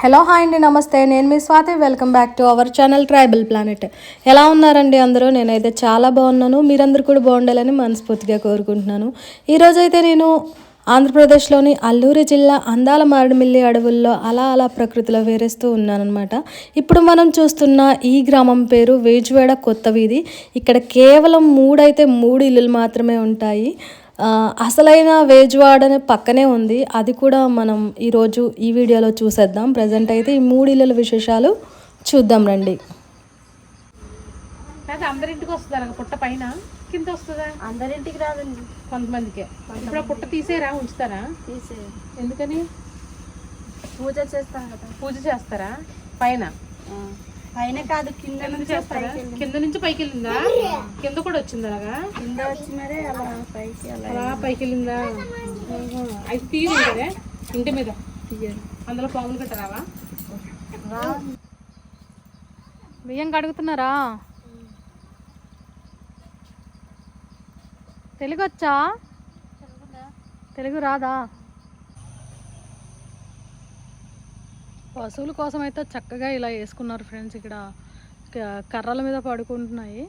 Hello hi అండి, నమస్తే. నేను మీ Swathi. Welcome back to our channel Tribal Planet. ఎలా ఉన్నారండి అందరూ? నేనైతే చాలా బాగున్నాను. మీరందరూ కూడా బాగుండాలని మనస్ఫూర్తిగా కోరుకుంటున్నాను. ఈరోజైతే నేను ఆంధ్రప్రదేశ్లోని అల్లూరి జిల్లా అందాల మారేడుమిల్లి అడవుల్లో అలా ప్రకృతిలో వేరేస్తూ ఉన్నానన్నమాట. ఇప్పుడు మనం చూస్తున్న ఈ గ్రామం పేరు వేజువాడ కొత్త వీధి. ఇక్కడ కేవలం మూడు ఇల్లులు మాత్రమే ఉంటాయి. అసలైన వేజువాడని పక్కనే ఉంది. అది కూడా మనం ఈరోజు ఈ వీడియోలో చూసేద్దాం. ప్రజెంట్ అయితే ఈ 3 ఇళ్ళ విశేషాలు చూద్దాం రండి. అందరింటికి వస్తుందా పుట్ట? పైన కింద వస్తుందా? అందరింటికి రాదండి, కొంతమందికి. ఇప్పుడు పుట్ట తీసేరా ఉంచుతారా? ఎందుకని? పూజ చేస్తాం కదా. పూజ చేస్తారా? పైన పైన కాదు, కింద నుంచి చేస్తారా? కింద నుంచి పైకి వెళ్ళిందా? కింద కూడా వచ్చింది అలాగా? కింద వచ్చి మరే అలా పైకి అలా పైకి వెళ్ళిందా? అయితే తీయదు కదే ఇంటి మీద. అందులో పాములు కట్టరావా? బియ్యం కడుగుతున్నారా? తెలుగు వచ్చా? తెలుగు రాదా? పశువుల కోసం అయితే చక్కగా ఇలా వేసుకున్నారు ఫ్రెండ్స్. ఇక్కడ కర్రల మీద పడుకుంటున్నాయి.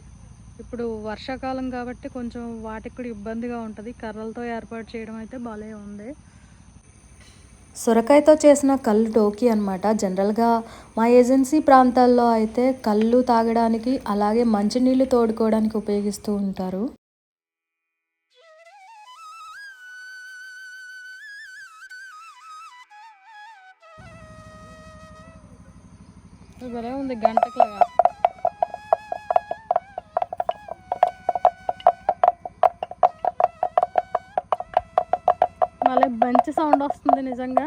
ఇప్పుడు వర్షాకాలం కాబట్టి కొంచెం వాటికి కూడా ఇబ్బందిగా ఉంటుంది. కర్రలతో ఏర్పాటు చేయడం అయితే భలే ఉంది. సొరకాయతో చేసిన కళ్ళు టోకీ అనమాట. జనరల్గా మా ఏజెన్సీ ప్రాంతాల్లో అయితే కళ్ళు తాగడానికి అలాగే మంచినీళ్ళు తోడుకోవడానికి ఉపయోగిస్తూ ఉంటారు. భలే ఉంది గంటకులాగా. మళ్ళీ మంచి సౌండ్ వస్తుంది నిజంగా.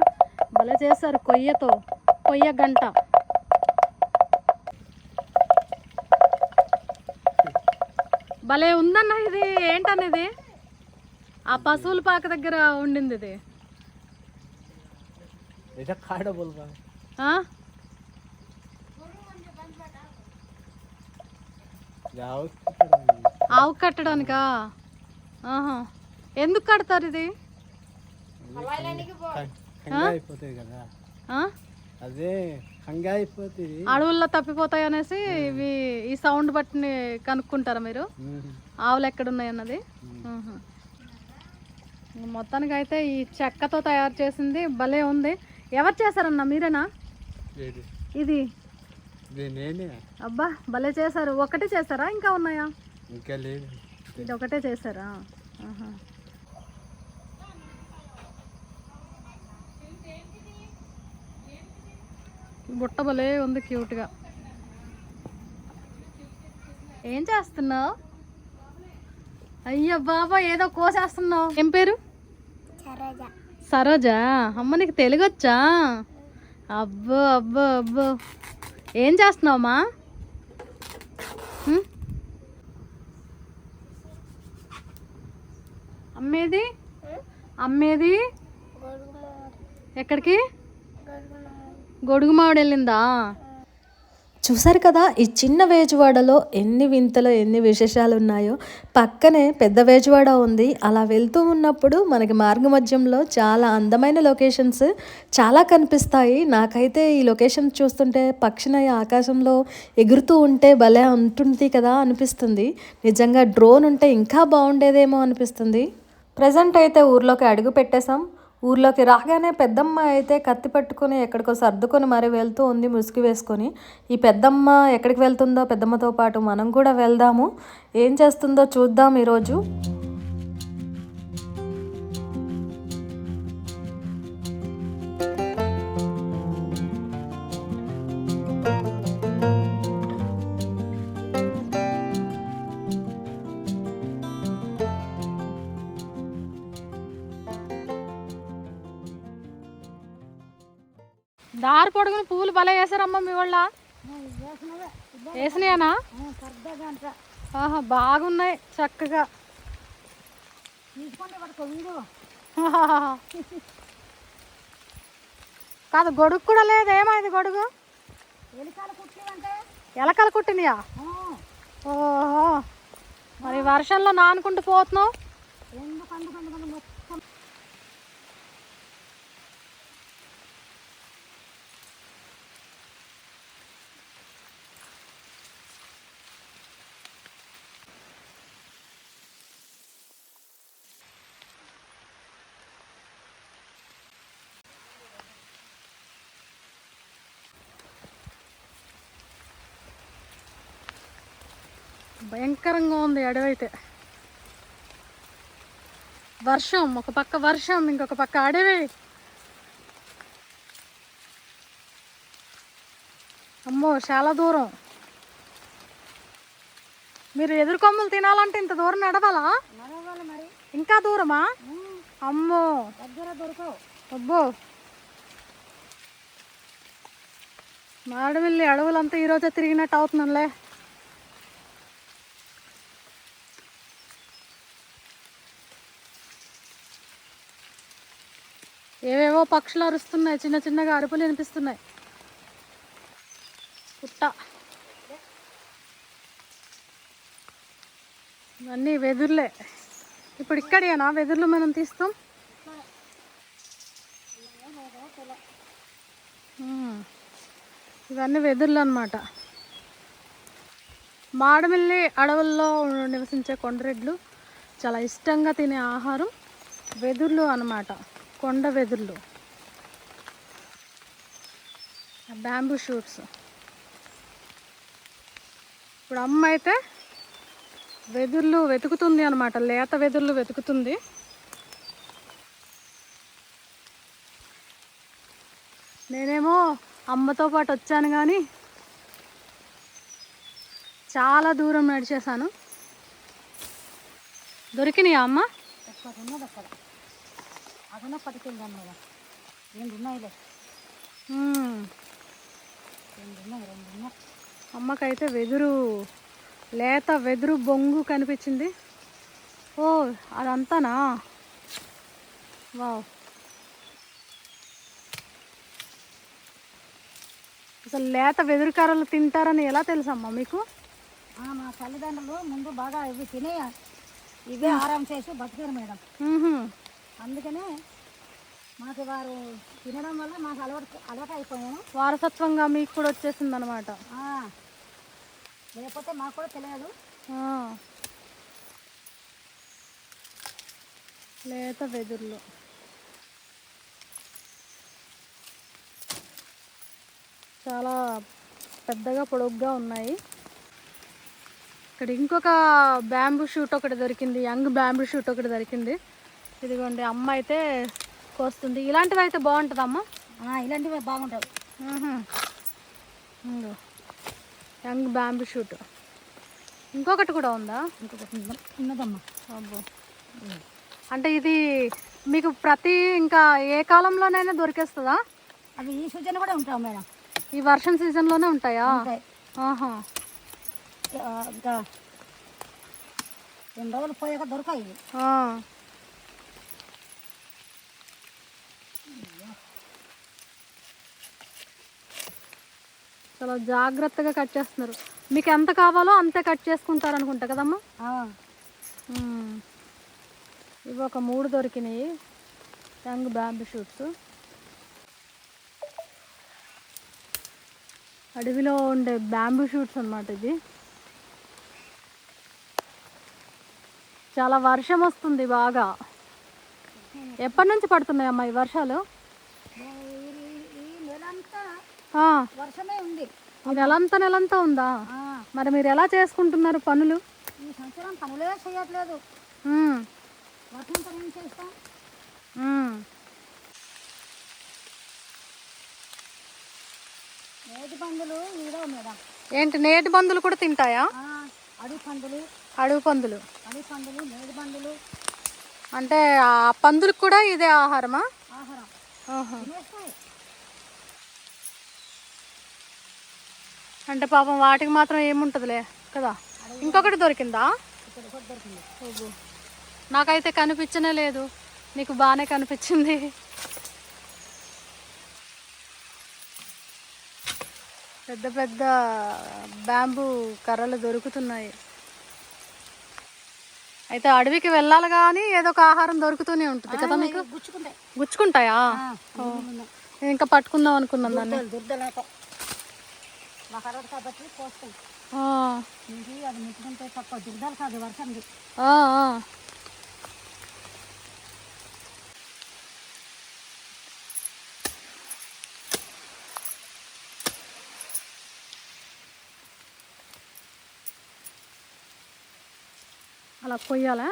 భలే చేశారు కొయ్య గంట. భలే ఉందన్న. ఇది ఏంటనేది? ఆ పశువుల పాక దగ్గర ఉండింది ఇది. ఆవు కట్టడానికా? ఎందుకు కడతారు ఇది? అడవుల్లో తప్పిపోతాయి అనేసి ఇవి ఈ సౌండ్ బట్టి కనుక్కుంటారా మీరు ఆవులు ఎక్కడున్నాయి అన్నది? మొత్తానికి అయితే ఈ చెక్కతో తయారు చేసింది భలే ఉంది. ఎవరు చేశారన్నా? మీరేనా ఇది? అబ్బా భలే చేశారు. ఒకటే చేశారా ఇంకా ఉన్నాయా? ఇంకా లేదు, ఇది ఒకటే చేశారా? బుట్ట భలే ఉంది క్యూట్గా. ఏం చేస్తున్నావు? అయ్యో బాబా ఏదో కోసేస్తున్నావు. ఏం పేరు? సరోజా. అమ్మ నీకు తెలుగు వచ్చా? అబ్బో అబ్బో అబ్బో. ఏం చేస్తున్నావమ్మా? అమ్మేది ఎక్కడికి? గొడుగు మామిడి వెళ్ళిందా? చూసారు కదా ఈ చిన్న వేజువాడలో ఎన్ని వింతలు ఎన్ని విశేషాలు ఉన్నాయో. పక్కనే పెద్ద వేజువాడ ఉంది. అలా వెళ్తూ ఉన్నప్పుడు మనకి మార్గమధ్యంలో చాలా అందమైన లొకేషన్స్ చాలా కనిపిస్తాయి. నాకైతే ఈ లొకేషన్ చూస్తుంటే పక్షిని ఆకాశంలో ఎగురుతూ ఉంటే భలే ఉంటుంది కదా అనిపిస్తుంది. నిజంగా డ్రోన్ ఉంటే ఇంకా బాగుండేదేమో అనిపిస్తుంది. ప్రజెంట్ అయితే ఊర్లోకి అడుగు పెట్టేశాం. ఊర్లోకి రాగానే పెద్దమ్మ అయితే కత్తి పట్టుకొని ఎక్కడికో సర్దుకొని మరి వెళ్తూ ఉంది ముసుగు వేసుకొని. ఈ పెద్దమ్మ ఎక్కడికి వెళ్తుందో పెద్దమ్మతో పాటు మనం కూడా వెళ్దాము. ఏం చేస్తుందో చూద్దాం ఈరోజు. దారి పొడుగుని పువ్వులు భలే వేసారమ్మా మీ వాళ్ళ. వేసినాయనా? బాగున్నాయి చక్కగా. కాదు గొడుగు కూడా లేదు. ఏమైంది గొడుగు? ఎలకలు కుట్టినాయా? ఓహో, మరి వర్షంలో నానుకుంటూ పోతున్నావు. భయంకరంగా ఉంది అడవి అయితే. వర్షం, ఒక పక్క వర్షం, ఇంకొక పక్క అడవి. అమ్మో చాలా దూరం. మీరు ఎదురు కొమ్మలు తినాలంటే ఇంత దూరం నడవాలా? మరి ఇంకా దూరమా? అమ్మో దగ్గర దొరకవు. అబ్బో, మాడవిల్లి అడవులంతా ఈరోజే తిరిగినట్టు అవుతుందిలే. ఏవేవో పక్షులు అరుస్తున్నాయి, చిన్న చిన్నగా అరుపులు వినిపిస్తున్నాయి. పుట్ట, ఇవన్నీ వెదుర్లే. ఇప్పుడు ఇక్కడేనా వెదుర్లు మనం తీస్తాం? ఇవన్నీ వెదుర్లు అన్నమాట. మాడమిల్లి అడవుల్లో నివసించే కొండరెడ్లు చాలా ఇష్టంగా తినే ఆహారం వెదుర్లు అన్నమాట. కొండ వెదుర్లు, బ్యాంబూ షూట్స్. ఇప్పుడు అమ్మ అయితే వెదుర్లు వెతుకుతుంది అన్నమాట, లేత వెదుర్లు వెతుకుతుంది. నేనేమో అమ్మతో పాటు వచ్చాను కానీ చాలా దూరం నడిచేసాను. దొరికినాయా అమ్మ? ఉన్నది అక్కడ అదన పట్టుకెళ్దాం కదా. 2 ఉన్నాయిలే. 2 ఉన్నాయి. అమ్మకైతే వెదురు, లేత వెదురు బొంగు కనిపించింది. ఓ అదంతానా? వావ్, అసలు లేత వెదురు కర్రలు తింటారని ఎలా తెలుసమ్మా మీకు? మా తల్లిదండ్రులు ముందు బాగా ఇవి తినే ఇవే ఆరాం చేసి బతికారు మేడం. అందుకనే మాకు వారు తినడం వల్ల మాకు అలవాటు అయిపోయాము. వారసత్వంగా మీకు కూడా వచ్చేసింది అనమాట. లేకపోతే మాకు కూడా తెలియదు. లేత వెదుర్లు చాలా పెద్దగా పొడుగ్గా ఉన్నాయి. ఇక్కడ ఇంకొక బ్యాంబూ షూట్ ఒకటి దొరికింది, యంగ్ బ్యాంబూ షూట్ ఒకటి దొరికింది. ఇదిగోండి అమ్మ అయితే కోస్తుంది. ఇలాంటివి అయితే బాగుంటుంది అమ్మ? ఇలాంటివి బాగుంటాయి. Young bamboo shoot. ఇంకొకటి కూడా ఉందా? ఇంకొకటి ఉన్నదమ్మా. అబ్బో, అంటే ఇది మీకు ప్రతి ఇంకా ఏ కాలంలోనైనా దొరికేస్తుందా? అవి ఈ సీజన్ కూడా ఉంటావు మేడం. ఈ వర్షం సీజన్లోనే ఉంటాయా? ఆహా, ఇంకా 2 రోజులు పోయాక దొరకాయి. చాలా జాగ్రత్తగా కట్ చేస్తున్నారు. మీకు ఎంత కావాలో అంతే కట్ చేసుకుంటారు అనుకుంటా కదమ్మా? ఇవి ఒక 3 దొరికినాయి యంగ్ బ్యాంబూ షూట్స్. అడవిలో ఉండే బ్యాంబూ షూట్స్ అన్నమాట ఇది. చాలా వర్షం వస్తుంది బాగా. ఎప్పటి నుంచి పడుతున్నాయమ్మా ఈ వర్షాలు? ఈ నెలంతా వర్షమే ఉంది. ఈ నెలంతా ఉందా? మరి మీరు ఎలా చేసుకుంటున్నారు పనులు? ఈ సంవత్సరం పనులే చేయట్లేదు. వర్షంతో ఏం చేస్తాం? నేటి పందులు ఇదో మేడం. ఏంటి, నేటి పందులు కూడా తింటాయా? అడవి పందులు, అడవి పందులు, నేటి పందులు. అంటే ఆ పందులకు కూడా ఇదే ఆహారమా? ఆహారం తినేస్తాయి. అంటే పాపం వాటికి మాత్రం ఏముంటుందిలే కదా. ఇంకొకటి దొరికిందా? నాకైతే కనిపించనే లేదు, నీకు బాగానే కనిపించింది. పెద్ద పెద్ద బ్యాంబూ కర్రలు దొరుకుతున్నాయి. అయితే అడవికి వెళ్ళాలి కానీ ఏదో ఒక ఆహారం దొరుకుతూనే ఉంటుంది కదా మీకు? గుచ్చుకుంటాయా? నేను ఇంకా పట్టుకుందాం అనుకున్నాను దాన్ని. కాబట్టి కోస్తాయి. అది ముట్టుకుంటే తప్ప దుర్దాలు కాదు వర్షంది. అలా కొయ్యాలా?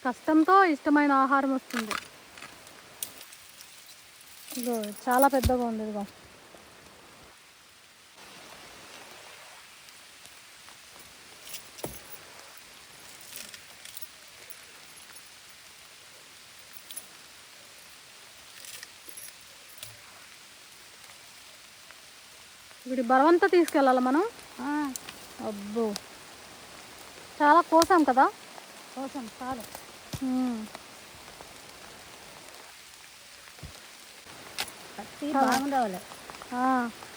కష్టంతో ఇష్టమైన ఆహారం వస్తుంది. ఇదిగో చాలా పెద్దగా ఉంది. ఇదిగో ఇప్పుడు బరవంతా తీసుకెళ్ళాలి మనం. అబ్బో చాలా కోసాం కదా. కోసం చాలు. కత్తి బాగుండవాలి.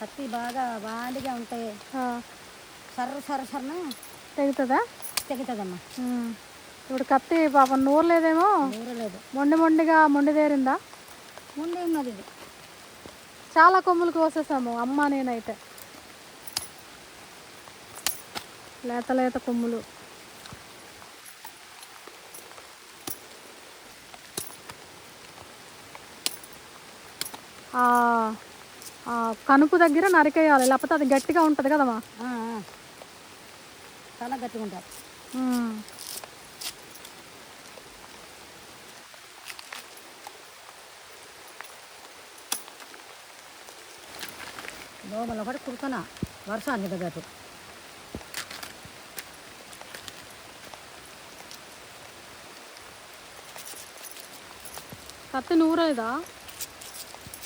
కత్తి బాగా బాండిగా ఉంటాయి. సర్రన తెగుతుందా? తెగుతుందమ్మా. ఇప్పుడు కత్తి పాపం నూరు లేదేమో. లేదు, మొండిగా మొండిదేరిందా? ముందే ఉన్నది ఇది. చాలా కొమ్ములు కోసేసాము అమ్మ నేనైతే. లేత కొమ్ములు. కనుపు దగ్గర నరికేయాలి, లేకపోతే అది గట్టిగా ఉంటుంది కదమ్మా. చాలా గట్టిగా ఉంటుంది. లోపల పడి కుడుతున్నా వర్షాన్ని తగ్గట్టు. కత్తి నూరేదా?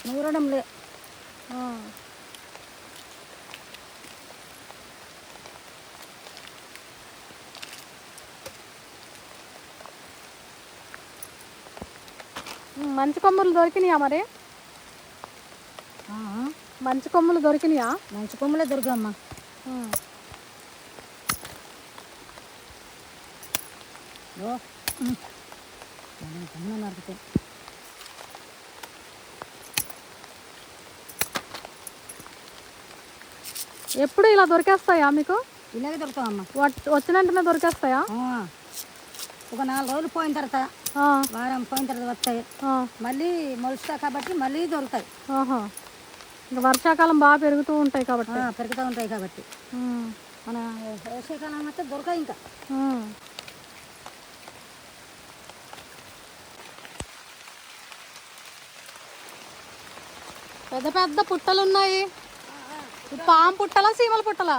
నూరడం లే. మంచి కొమ్ములు దొరికినాయా మరి? మంచి కొమ్ములు దొరికినాయా? మంచి కొమ్ములే దొరికామ్మా. నరుకుతాయి. ఎప్పుడు ఇలా దొరికేస్తాయా మీకు? ఇలాగే దొరుకుతామమ్మా. వచ్చిన వెంటనే దొరికేస్తాయా? ఒక 4 రోజులు పోయిన తర్వాత, వారం పోయిన తర్వాత వస్తాయి. మళ్ళీ మొలుస్తా కాబట్టి మళ్ళీ దొరుకుతాయి. ఇంకా వర్షాకాలం బాగా పెరుగుతూ ఉంటాయి కాబట్టి. పెరుగుతూ ఉంటాయి కాబట్టి మన వేసవికాలం అయితే దొరకాయి. ఇంకా పెద్ద పెద్ద పుట్టలు ఉన్నాయి. పాము పుట్టలా సీమల పుట్టలా?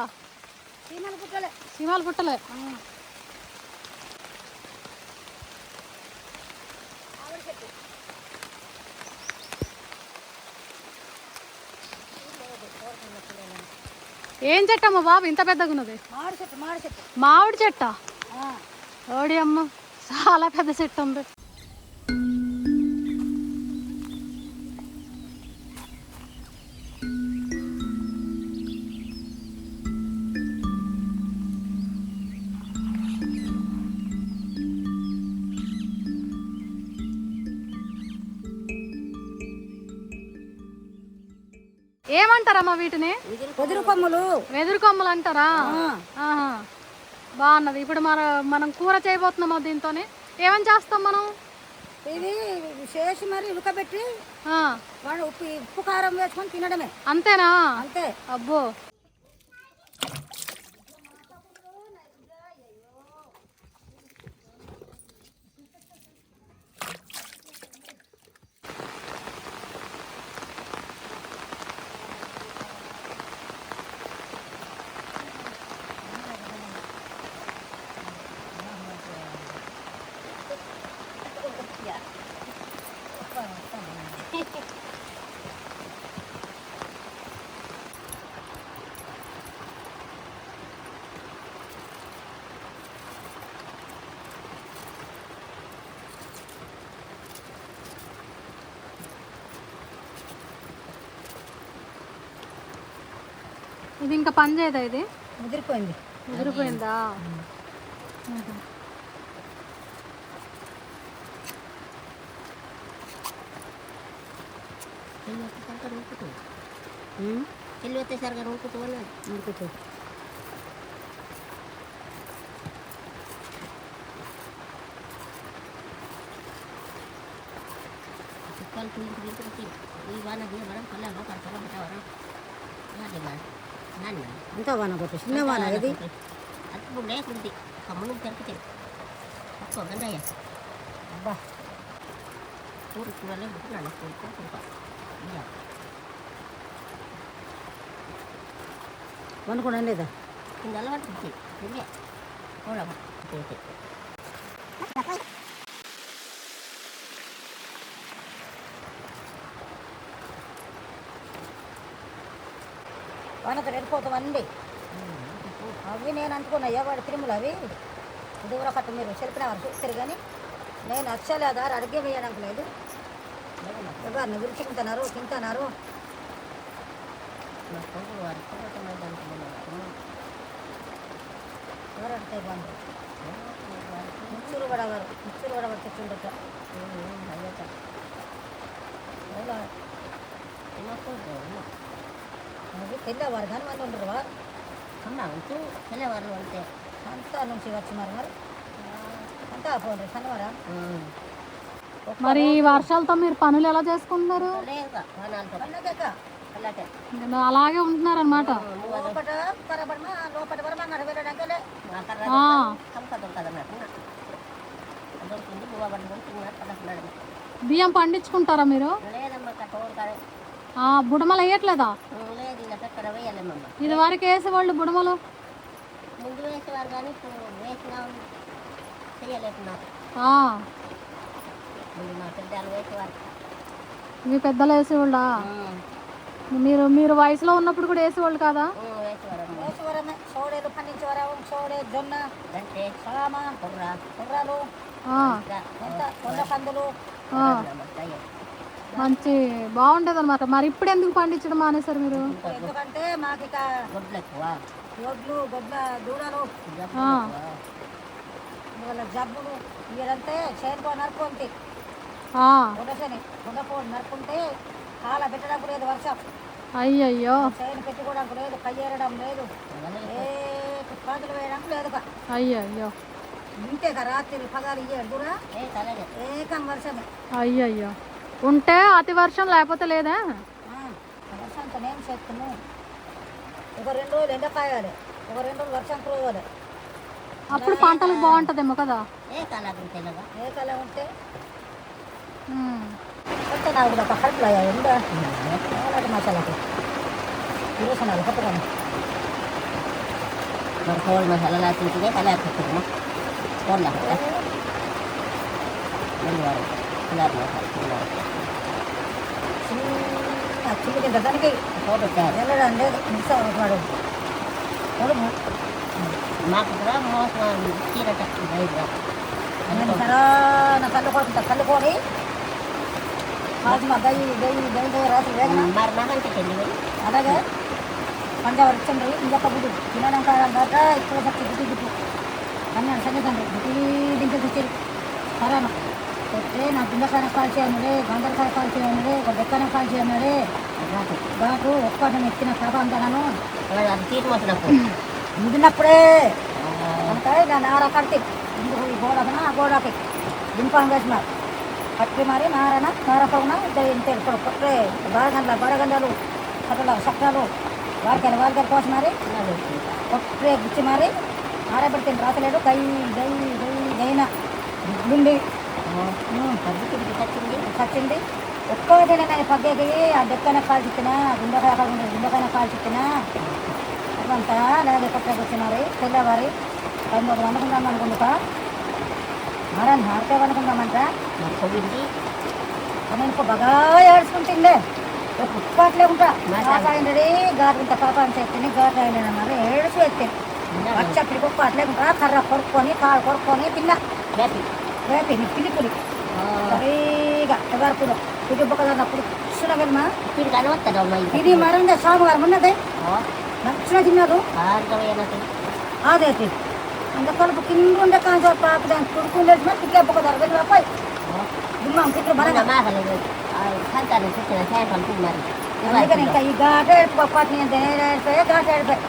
సీమల పుట్టలే. సీమల పుట్టలే. ఏం చెట్టమ్మా బాబు ఇంత పెద్దగా ఉన్నది? మామిడి చెట్ట. ఓడి అమ్మ చాలా పెద్ద చెట్టు ఉంది. ఏమంటారమ్మా వీటిని? వెదురు కొమ్ములు. వెదురు కొమ్ములు అంటారా? బాగున్నది. ఇప్పుడు మనం కూర చేయబోతున్నామా దీంతో? ఏమని చేస్తాం మనం? ఇది చేసి మరి ఉడకబెట్టి ఉప్పు కారం వేసుకొని తినడమే. అంతేనా? అంతే. అబ్బో ఇది ఇంకా పని చేయదా? ఇది ముదిరిపోయిందా? అంత వాన కొట్టు చిన్న వాన ఇది అప్పుడు లేకుంది కమ్మును తెరుకుతాయి తక్కువ గంటయ్య అబ్బా కూర కూరలే పుట్టినాను కూర వనుకుండా లేదా కింద అలవాటు తిరిగే కూర పోతే వానతో వెళ్ళిపోతామండి అవి నేను అనుకున్నా వాడు తిరుమల అవి దూర కట్ట మీరు చెప్పిన వారు చూస్తారు కానీ నేను వచ్చలేదా అడిగే వేయడానికి లేదు ఎవరిని విరుచుకుంటున్నారు తింటున్నారు నా కొడుకు వారి ఎవరు అడితే బాగుంది ముచ్చూరు పడవారు తెచ్చుండట అవి తెల్లవారు కానీ వాళ్ళు ఉండరు వారు ఉంటూ తెల్లవారు అంటే అంతా నుంచి వచ్చినారు మరి అంతా పోండి శనివారం మరి ఈ వర్షాలతో మీరు పనులు ఎలా చేసుకుంటున్నారు? లేదుగా వానాలతో పండగక అలాగే ఇంకా అలాగే ఉంటున్నారన్నమాట. లోపట కరబడమా లోపట వరమా నడవేయడానికే దొరుకుతుంది పువ్వు పట్టుకొని తిన్నాడు బియ్యం పండించుకుంటారా మీరు? లేదమ్మా కట్టోడు కాదు బుడమలు వేయట్లేదా? లేదు ఇలా చక్కెర వేయాలేమమ్మా ఇది వరకు వేసేవాళ్ళు బుడమలు ముందు వేసేవారు కానీ ఇప్పుడు వేసినా చేయలేకున్నారు ముందు మా పెద్దలు వేసేవారు ఇవి పెద్దలు వేసేవాళ్ళ? మీరు వయసులో ఉన్నప్పుడు కూడా వేసేవాళ్ళు కాదా? వేసేవారు సోడేలు పండించేవారు సోడే జొన్న అంటే సామా కుర్రాలు కొండ కందులు మంచి బాగుండేది అనమాట. మరి ఇప్పుడు ఎందుకు పండించడం మానేశారు మీరు? ఎందుకంటే మాకు ఇక గొడ్లు ఎక్కువ గొడ్ల దూడలు వాళ్ళ జబ్బులు ఇదంతే చేనుకో నరుకుంటే గొడ్డశని గొడ్డపోడు నరుకుంటే కాల పెట్టడానికి లేదు వర్షం అయ్యయ్యో చేను పెట్టుకోవడానికి లేదు కయ్యేరడం లేదు ఏ పాదులు వేయడానికి లేదు అయ్యయ్యో ఇంతేగా రాత్రి పగాలు ఇయ్యడురా ఏకం వర్షమే అయ్యయ్యో ఉంటే అతి వర్షం లేకపోతే లేదా? వర్షంతో నేను చేస్తున్నాను ఒక 2 రోజులు ఎండ కాయాలి ఒక 2 రోజులు వర్షం కురవాలి అప్పుడు పంటలకు బాగుంటుందేమో కదా? ఏ కాలం ఉంటే కొత్త నాకు కూడా కడుపులో ఎండ అలాంటి మసాలాకి ఇరుసనాలు కొత్తగా మరి కోడి మసాలా తింటే కలర్ పెట్టుకున్నా కోళ్ళ చిన్న దానికి వెళ్ళడం లేదు మిస్ అవ్వడు మాకు కూడా మోసం చీరట నా కళ్ళు కొడుకుంటా కళ్ళుకొని మా దయ్యి రాత్రి వేగన మరి నాకంటే తెలియదు అలాగే పంజాబ్ ఇచ్చండి ఇంకొక గుడ్డు తినడం కాదా ఇప్పుడు గుడ్డు గుడ్డు అన్నాడు సంగీతండి గుడ్డి దించి తెచ్చేది సరేనా కొట్టే నా గుండెకాయ కాల్ చేయనుడే గందరకాయ కాల్ చేయనుడే ఒక దెక్కన కాల్ చేయనుడే ఘాటు ఒక్కటి ఎక్కిన పాప అంటాను ముదినప్పుడే అంటే దాన్ని ఆర కట్టి ఇందుకు ఈ గోడకన ఆ గోడకి దింపం వేసినారు కట్టి మరి నారపవున ఇంతే ఇప్పుడు కొట్టే బడగండలు అట్లా చక్రాలు వారికాయలు కోసి మరి కొట్టే గుచ్చి మరి ఆరబెడితే రాతలేడు గైన గుండి చచ్చింది ఒక్కటే నేను పగ్గేకి ఆ డెక్కన కాల్చిచ్చినా గుండెకాయ కాల్చిచ్చినా అదంతా లేదా కొట్టేకి వచ్చినారు తెల్లవారి 13 అనుకుందాం అనుకుంటా మరని హారితే అనుకుందామంట నేను బాగా ఏడ్చుకుంటుండే ఉప్పట్లేకుంటా కాకాయండి గారు ఇంత పాపం చేస్తుంది గారు అయినా మరి ఏడుచు ఎత్తే వచ్చప్పటికి ఉప్పట్లేకుంటా కర్ర కొరుక్కొని కాలు కొరుక్కొని తిన్నా వేపి పిలిపులి సరిగా ఎవరుకులో ఇది బొక్కదన్నప్పుడు ఇచ్చిన వెళ్ళమా ఇది మరండి సోమవారం ఉన్నది నచ్చిన తిన్నదు అదే అంత కలుపు కింద ఉండే కాంచ పాప దాన్ని కుడుకుండే పిట్లే బొక్కదారు వెళ్ళి పోయి దిమ్మాం పిట్లు బలంగా అందుకని ఇంకా ఈ ఘాట ఒక్కటిని అంతే ఏడిపోయి ఘాట ఏడిపోయి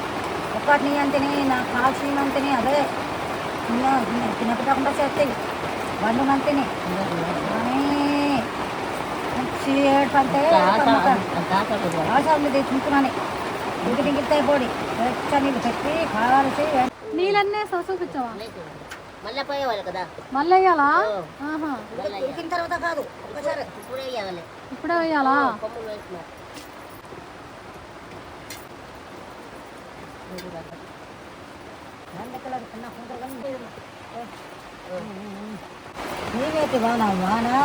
ఒక్కటిని అంతని నా కాల్షియం అంతని అదే తినకుండా చేస్తాయి బండు అంతని మంచి ఏడుపు అంటే ఆశాలు తింటున్నాను ఇంగిలితాయి పొడి నీళ్ళు పెట్టి కావాల్సి నీళ్ళన్నీ చూపించావా? మళ్ళీ పోయేవాళ్ళు కదా. మళ్ళీ వేయాలా? ఆహా. ఉడికిన తర్వాత కాదు ఒకసారి ఇప్పుడే వేయాలి. ఇప్పుడే వేయాలా? కొమ్ములు వేస్తున్నారు. నీవేటి వానా వానా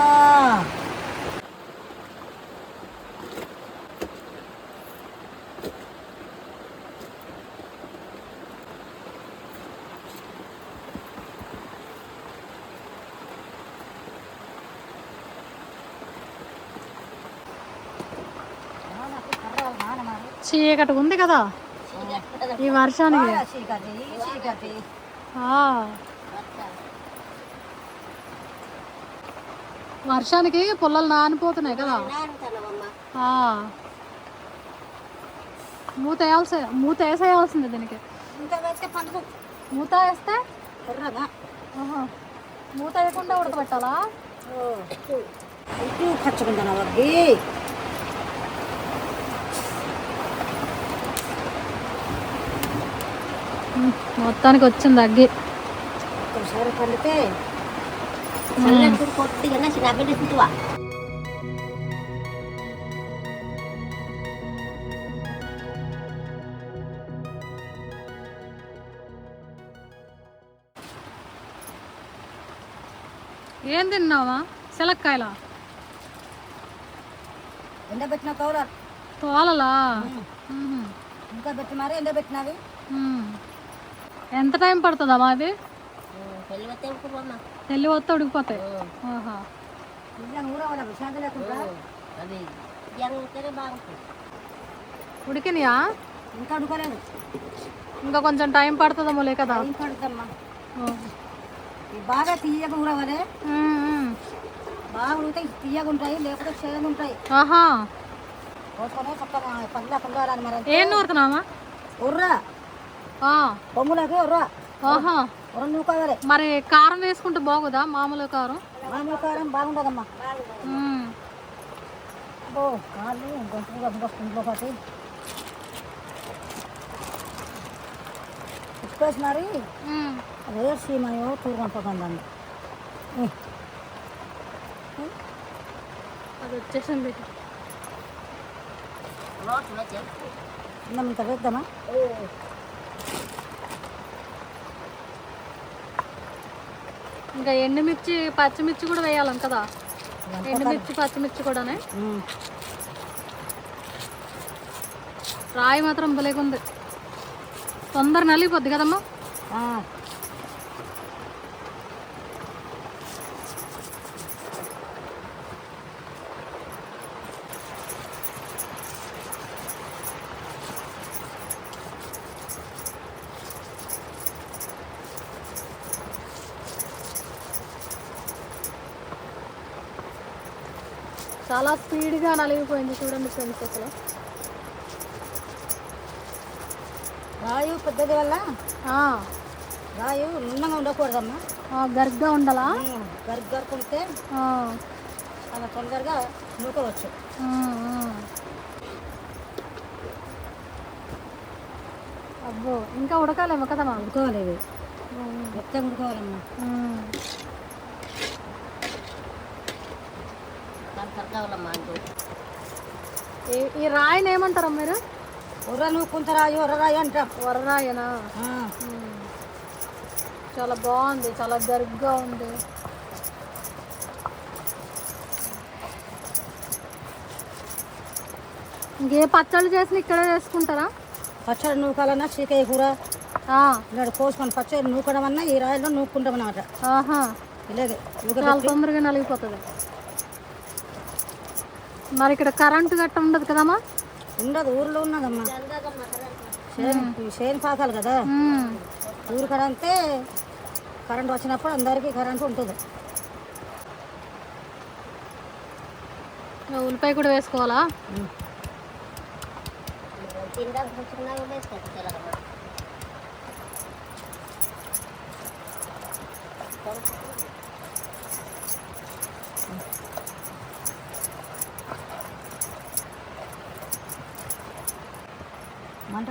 చీకటి ఉంది కదా ఈ వర్షానికి. ఆ, వర్షానికి పుల్లలు నానిపోతున్నాయి కదా. ఆ, మూత వేసేయాల్సింది దీనికి. ఇంకా వేస్తే పండుగ మూత వేస్తే ఎర్రగా ఆహా. మూత వేయకుండా ఉడకబెట్టాలా? ఇటు ఖర్చుకుంటాను వడ్డీ మొత్తానికి వచ్చింది అగ్గి. ఒకసారి పండితే కొద్దిగా చిన్న బిడ్డ తిట్టువా. ఏం తిన్నావా? సెలక్కాయలా? ఎండబెట్టిన కౌరా తోలలా? ఇంకా పెట్టి మరి ఎండబెట్టినవి ఎంత టైం పడుతుందమ్మా అది? పెళ్ళి వస్తే ఉడుకుపోమ్మా. తెల్లి వస్తే ఉడికిపోతాయి. ఆహా. ఊరవాలి శాంతి లేకుండా అది బియ్యం ఉంటేనే బాగుంటుంది. ఉడికినాయా? ఇంకా ఉడకలేదు ఇంకా కొంచెం టైం పడుతుందేమో లే కదా. ఏం పడుతుందమ్మా బాగా తీయగా ఊరవాలి. బాగా ఉడితే తీయగా ఉంటాయి లేకపోతే చేదు ఉంటాయి. ఆహా. పోసుకొని చక్కగా పళ్ళ కుండాలని మరి ఏం నూరుతున్నావా? ఉర్రా కొమ్ములకి ఉర్రా ఆహా. ఉర్ర నూకోవాలి. మరి కారం వేసుకుంటే బాగుదా? మామూలు కారం? మామూలు కారం బాగుండదమ్మా. ఉమ్. ఓ కాళ్ళు గొంతుగా వస్తుంది ఒకటి ఉప్పేసి మరి ఉమ్. వేసి మేము తూరుకుంటుందండి. అది వచ్చేసింది. అన్నం ఇంత వేద్దామా? ఇంకా ఎండుమిర్చి పచ్చిమిర్చి కూడా వేయాలం కదా. ఎండుమిర్చి పచ్చిమిర్చి కూడానే. రాయి మాత్రం భలేకుంది. తొందర నలిగిపోద్ది కదమ్మా. చాలా స్పీడ్గా నలిగిపోయింది చూడండి ఫ్రెండ్స్. అసలు రాయు పెద్దది వల్ల ఆ, రాయు నున్నగా ఉండకూడదమ్మా. గరిగ్గా ఉండాలా? గరుకుంటే ఆ, చాలా తొందరగా నూకవచ్చు. అబ్బో ఇంకా ఉడకాలేమో కదమ్మా. ఉడుకోవాలి ఇవి మొత్తం ఉడుకోవాలమ్మా. ఈ రాయిని ఏమంటారా మీరు? ఉర్ర నూకుంత రాయు ఉర్ర రాయి అంటాం. వరరాయనా? చాలా బాగుంది, చాలా గరుగ్గా ఉంది. ఇంకే పచ్చళ్ళు చేసిన ఇక్కడే చేసుకుంటారా? పచ్చడి నూకాలన్నా చీకయ్య కూర ఇక్కడ కోసుకొని పచ్చడి నూకడం అన్నా ఈ రాయిలో నూక్కుంటాం అన్నమాట. ఆహా. ఇలాగే చాలా తొందరగా నలిగిపోతుంది. మరి ఇక్కడ కరెంటు గట్ట ఉండదు కదమ్మా? ఉండదు, ఊర్లో ఉన్నదమ్మా. చేను పాకాలి కదా ఊరు కడ అంటే కరెంట్ వచ్చినప్పుడు అందరికీ కరెంటు ఉంటుంది. ఉల్లిపాయ కూడా వేసుకోవాలా?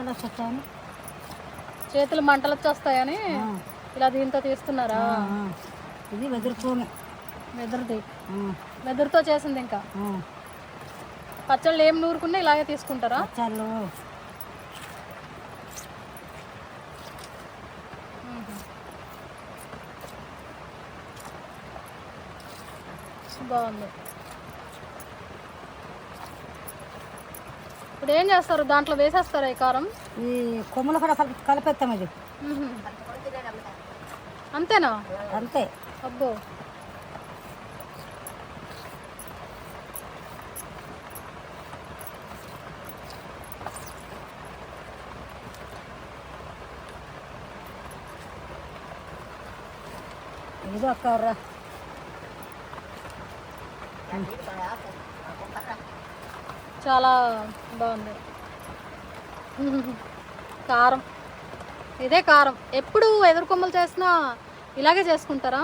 మంటలు వచ్చాయని చేతులు మంటలు వచ్చేస్తాయని ఇలా దీంతో తీస్తున్నారా? ఇది వెదురు భూమి. వెదురుది, వెదురుతో చేసింది. ఇంకా పచ్చళ్ళు ఏం నూరుకున్నా ఇలాగే తీసుకుంటారా? పచ్చళ్ళు బాగుంది. ఇప్పుడు ఏం చేస్తారు? దాంట్లో వేసేస్తారా ఈ కారం? ఈ కొమ్ములు కూడా కలిపేస్తాం. ఇది అంతేనా? అంతే. అబ్బో, ఇది అక్క చాలా బాగుంది. కారం, ఇదే కారం. ఎప్పుడు ఎదురు కొమ్మలు చేసినా ఇలాగే చేసుకుంటారా?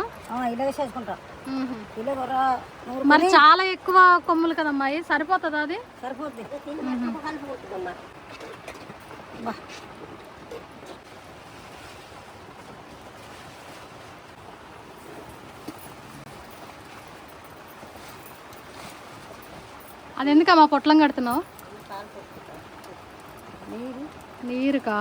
ఇలాగే చేసుకుంటాం. ఇలా మరి చాలా ఎక్కువ కొమ్ములు కదమ్మా, సరిపోతుందా? అది సరిపోద్ది. అది ఎందుకమ్మా పొట్లం కడుతున్నావు? నీరు నీరుకా?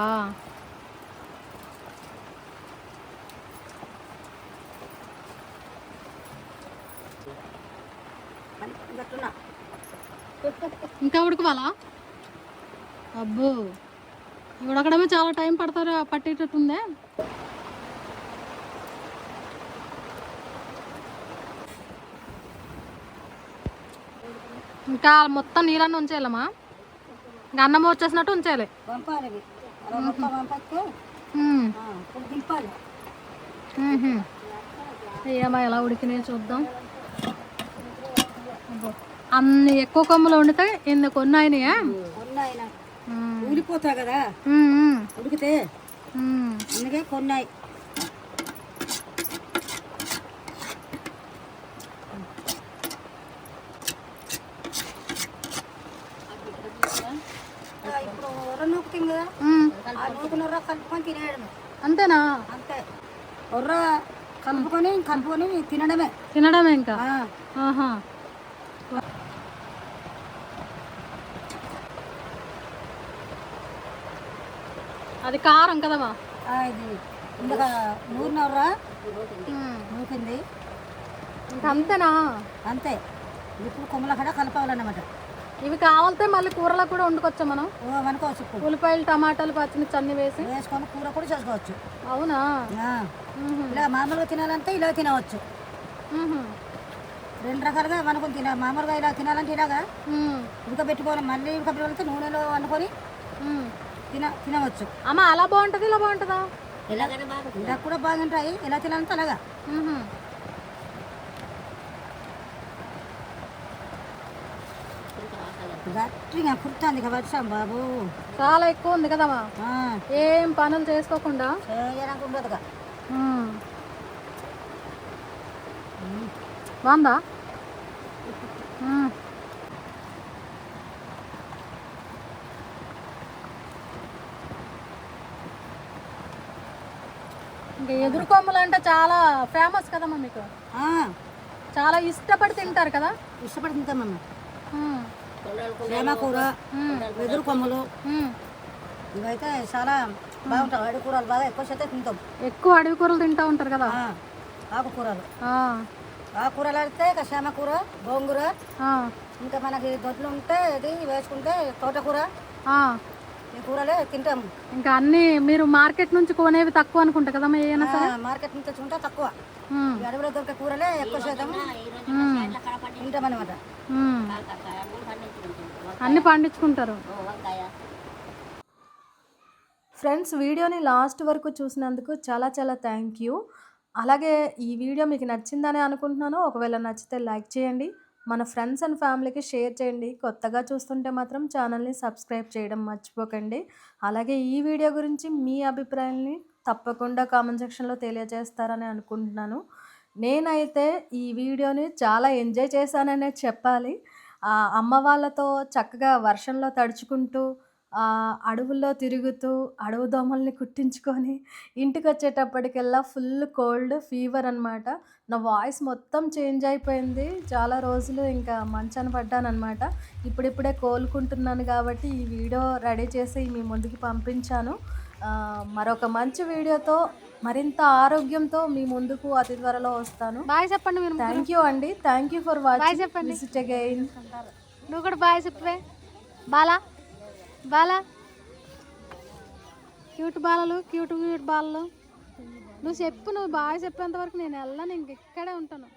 ఇంకా ఉడకవాలా? అబ్బో, ఉడకడమే చాలా టైం పట్టేటట్టుందే. ఇంకా మొత్తం నీళ్ళన్నీ ఉంచేయాలమ్మా? ఇంకా అన్నం వచ్చేసినట్టు ఉంచేయాలి. ఏమో ఎలా ఉడికినాయి చూద్దాం. అన్ని ఎక్కువ కొమ్మలు వండితే ఎన్ని కొన్ని అయినాయా? ఊడిపోతాయి కదా ఉడికితే, అందుకే కొన్నాయి. ఇప్పుడు ఒర్ర నూకుతుంది కదా, ఆ నూకునొర్ర కలుపుకొని తినేయడమే. అంతేనా? అంతే. ఒర్ర కలుపుకొని తినడమే ఇంకా. ఆహా, అది కారం కదమ్మా? ఇది ఇందాక నూరినొర్ర నూకింది. ఇంకా అంతేనా? అంతే. ఇప్పుడు కొమ్మల కూడా కలపాలన్నమాట. ఇవి కావాలితే మళ్ళీ కూరలో కూడా వండుకోవచ్చా మనం? అనుకోవచ్చు. ఉల్లిపాయలు, టమాటాలు, పచ్చిమిర్చి అన్ని వేసుకొని కూర కూడా చేసుకోవచ్చు. అవునా? ఇలా మామూలుగా తినాలంటే ఇలా తినవచ్చు. రెండు రకాలుగా అనుకుని మామూలుగా ఇలా తినాలంటే ఇలాగా ఉడకబెట్టుకొని మళ్ళీ ఉడకబెట్టుకుంటే నూనెలో వండుకొని తినవచ్చు. అమ్మ అలా బాగుంటుంది, ఇలా బాగుంటుందా? ఇలా కూడా బాగుంటాయి. ఎలా తినాలంటే అలాగా. గట్టిగా కుడుతుంది వర్షం బాబు. చాలా ఎక్కువ ఉంది కదమ్మా? ఏం పనులు చేసుకోకుండా ఉండదుగా. బాగుందా? ఇంకా ఎదురు కొమ్మలు అంటే చాలా ఫేమస్ కదమ్మా మీకు? చాలా ఇష్టపడి తింటారు కదా? ఇష్టపడి తింటామమ్మా. చేమ కూర, వెదురు కొమ్మలు ఇవైతే చాలా బాగుంటాయి. అడవి కూరలు బాగా ఎక్కువ శాతం తింటాం. ఎక్కువ అడవి కూరలు తింటూ ఉంటారు కదా? ఆకుకూరలు. ఆకుకూరలు అయితే చేమ కూర, గోంగూర, ఇంకా మనకి దొడ్లు ఉంటే ఇది వేసుకుంటే తోటకూర, ఈ కూరలే తింటాము. ఇంకా అన్ని మీరు మార్కెట్ నుంచి కొనేవి తక్కువ అనుకుంటా కదమ్మా? ఏమైనా సరే మార్కెట్ నుంచి తెచ్చుకుంటే తక్కువ. అడవిలో దొరికే కూరలే ఎక్కువ శాతం తింటామన్నమాట. అన్ని పండించుకుంటారు. ఫ్రెండ్స్, వీడియోని లాస్ట్ వరకు చూసినందుకు చాలా చాలా థ్యాంక్ యూ. అలాగే ఈ వీడియో మీకు నచ్చిందని అనుకుంటున్నాను. ఒకవేళ నచ్చితే లైక్ చేయండి, మన ఫ్రెండ్స్ అండ్ ఫ్యామిలీకి షేర్ చేయండి. కొత్తగా చూస్తుంటే మాత్రం ఛానల్ని సబ్స్క్రైబ్ చేయడం మర్చిపోకండి. అలాగే ఈ వీడియో గురించి మీ అభిప్రాయాన్ని తప్పకుండా కామెంట్ సెక్షన్లో తెలియజేస్తారని అనుకుంటున్నాను. నేనైతే ఈ వీడియోని చాలా ఎంజాయ్ చేశాననే చెప్పాలి. అమ్మ వాళ్ళతో చక్కగా వర్షంలో తడుచుకుంటూ అడవుల్లో తిరుగుతూ అడవి దోమల్ని కుట్టించుకొని ఇంటికి వచ్చేటప్పటికల్లా ఫుల్ కోల్డ్ ఫీవర్ అనమాట. నా వాయిస్ మొత్తం చేంజ్ అయిపోయింది. చాలా రోజులు ఇంకా మంచాన పడ్డానన్నమాట. ఇప్పుడిప్పుడే కోలుకుంటున్నాను కాబట్టి ఈ వీడియో రెడీ చేసి మీ ముందుకి పంపించాను. మరొక మంచి వీడియోతో మరింత ఆరోగ్యంతో మీ ముందుకు అతి త్వరలో వస్తాను. బాయ్ చెప్పండి మీరు. థ్యాంక్ యూ అండి. Thank you for watching. చెప్పండి. Visit again. నువ్వు కూడా బాయ్ చెప్పవే. బాలా బాలా క్యూట్ బాలలు క్యూట్ బాలలు నువ్వు చెప్పు. నువ్వు బాయ్ చెప్పేంత వరకు నేను వెళ్ళను, ఇంక ఇక్కడే ఉంటాను.